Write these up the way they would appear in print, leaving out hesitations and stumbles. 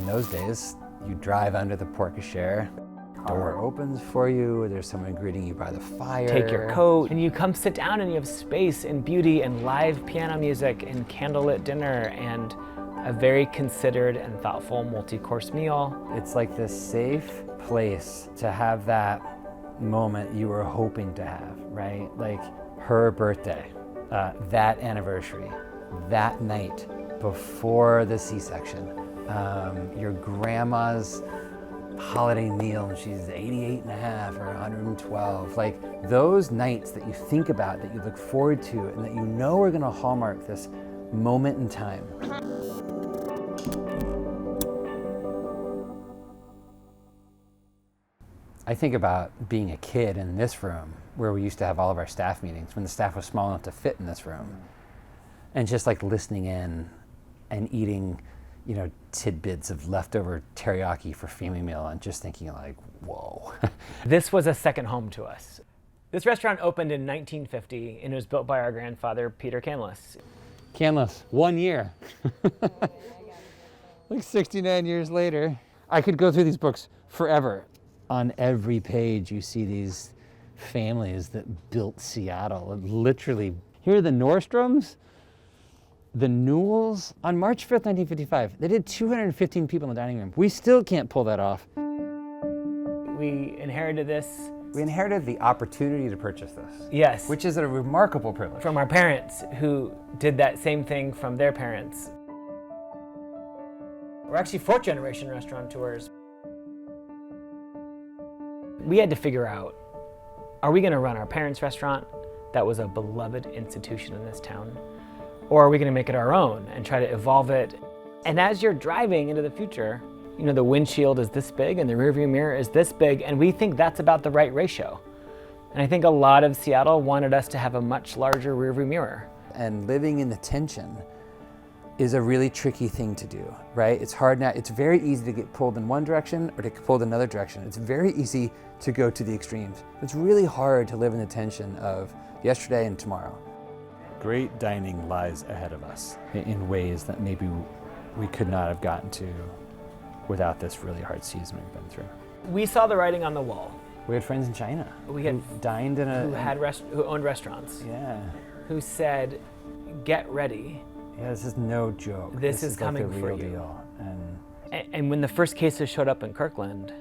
in those days, you drive under the porte cochere, door opens for you, there's someone greeting you by the fire. Take your coat, and you come sit down and you have space and beauty and live piano music and candlelit dinner and a very considered and thoughtful multi-course meal. It's like this safe place to have that moment you were hoping to have, right? Like her birthday, that anniversary, that night before the C-section, your grandma's holiday meal and she's 88 and a half or 112. Like those nights that you think about, that you look forward to, and that you know are gonna hallmark this moment in time. I think about being a kid in this room where we used to have all of our staff meetings when the staff was small enough to fit in this room, and just like listening in and eating, you know, tidbits of leftover teriyaki for family meal and just thinking like, whoa. This was a second home to us. This restaurant opened in 1950 and it was built by our grandfather, Peter Canlis. Canlis, 1 year. Like 69 years later. I could go through these books forever. On every page you see these families that built Seattle. Literally, here are the Nordstroms, the Newells. On March 5th, 1955, they did 215 people in the dining room. We still can't pull that off. We inherited this. We inherited the opportunity to purchase this. Yes. Which is a remarkable privilege. From our parents who did that same thing from their parents. We're actually fourth generation restaurateurs. We had to figure out, are we gonna run our parents' restaurant that was a beloved institution in this town? Or are we gonna make it our own and try to evolve it? And as you're driving into the future, you know, the windshield is this big and the rearview mirror is this big, and we think that's about the right ratio. And I think a lot of Seattle wanted us to have a much larger rearview mirror. And living in the tension is a really tricky thing to do, right? It's hard now. It's very easy to get pulled in one direction or to get pulled in another direction. It's very easy to go to the extremes. It's really hard to live in the tension of yesterday and tomorrow. Great dining lies ahead of us in ways that maybe we could not have gotten to without this really hard season we've been through. We saw the writing on the wall. We had friends in China. We had who dined in a who owned restaurants. Yeah. Who said, "Get ready. Yeah, this is no joke. This is coming like the for real you." deal. And when the first cases showed up in Kirkland,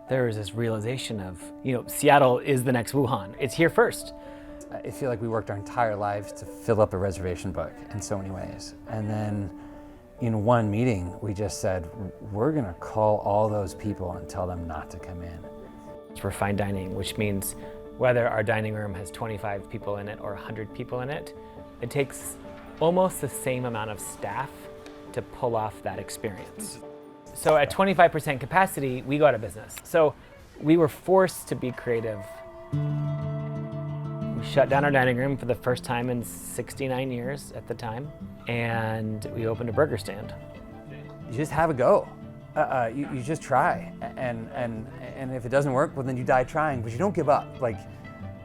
there was this realization of, you know, Seattle is the next Wuhan. It's here first. I feel like we worked our entire lives to fill up a reservation book in so many ways. And then in one meeting, we just said, we're gonna call all those people and tell them not to come in. We're fine dining, which means whether our dining room has 25 people in it or 100 people in it, it takes almost the same amount of staff to pull off that experience. So at 25% capacity, we go out of business. So we were forced to be creative. We shut down our dining room for the first time in 69 years at the time, and we opened a burger stand. You just have a go. You just try, and if it doesn't work, well then you die trying, but you don't give up. Like,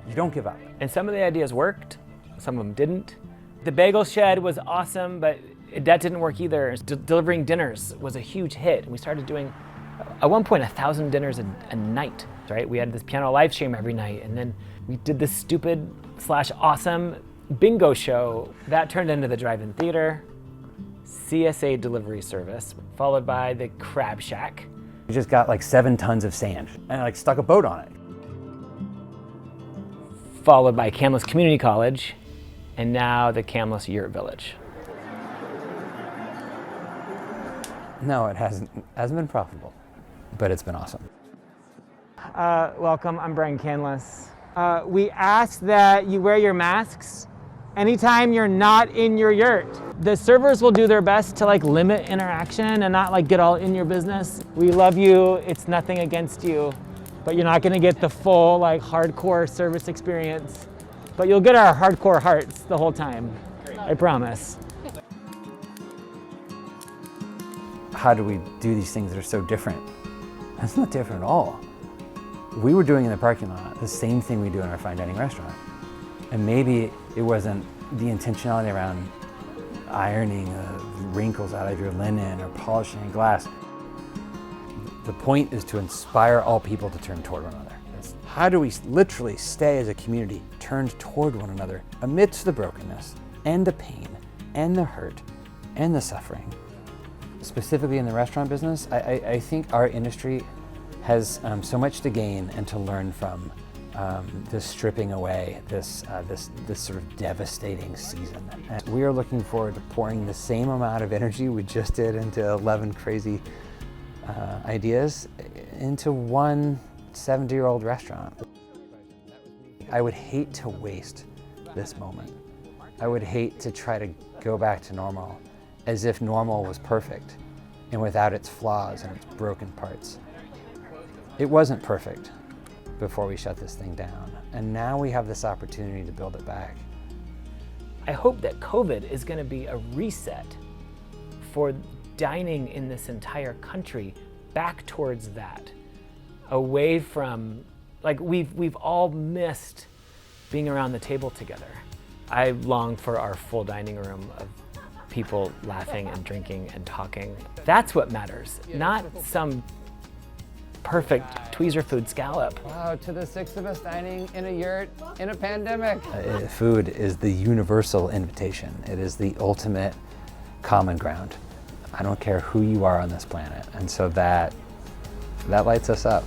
you don't give up. And some of the ideas worked, some of them didn't. The bagel shed was awesome, but that didn't work either. Delivering dinners was a huge hit, and we started doing, at one point, 1,000 dinners a night, right? We had this piano live stream every night, and then we did this stupid / awesome bingo show. That turned into the drive-in theater, CSA delivery service, followed by the Crab Shack. We just got like 7 tons of sand and like stuck a boat on it. Followed by Canlis Community College, and now the Canlis Yurt Village. No, it hasn't been profitable, but it's been awesome. Welcome, I'm Brian Canlis. We ask that you wear your masks anytime you're not in your yurt. The servers will do their best to like limit interaction and not like get all in your business. We love you, it's nothing against you, but you're not gonna get the full like hardcore service experience. But you'll get our hardcore hearts the whole time, I promise. How do we do these things that are so different? That's not different at all. We were doing in the parking lot the same thing we do in our fine dining restaurant. And maybe it wasn't the intentionality around ironing wrinkles out of your linen or polishing glass. The point is to inspire all people to turn toward one another. How do we literally stay as a community turned toward one another amidst the brokenness and the pain and the hurt and the suffering? Specifically in the restaurant business, I think our industry has so much to gain and to learn from this stripping away, this sort of devastating season. And we are looking forward to pouring the same amount of energy we just did into 11 crazy ideas into one 70-year-old restaurant. I would hate to waste this moment. I would hate to try to go back to normal as if normal was perfect and without its flaws and its broken parts. It wasn't perfect before we shut this thing down, and now we have this opportunity to build it back. I hope that COVID is going to be a reset for dining in this entire country back towards that, away from, like, we've all missed being around the table together. I long for our full dining room of people laughing and drinking and talking. That's what matters, not some perfect tweezer food scallop. Wow, to the 6 of us dining in a yurt in a pandemic. Food is the universal invitation. It is the ultimate common ground. I don't care who you are on this planet. And so that lights us up.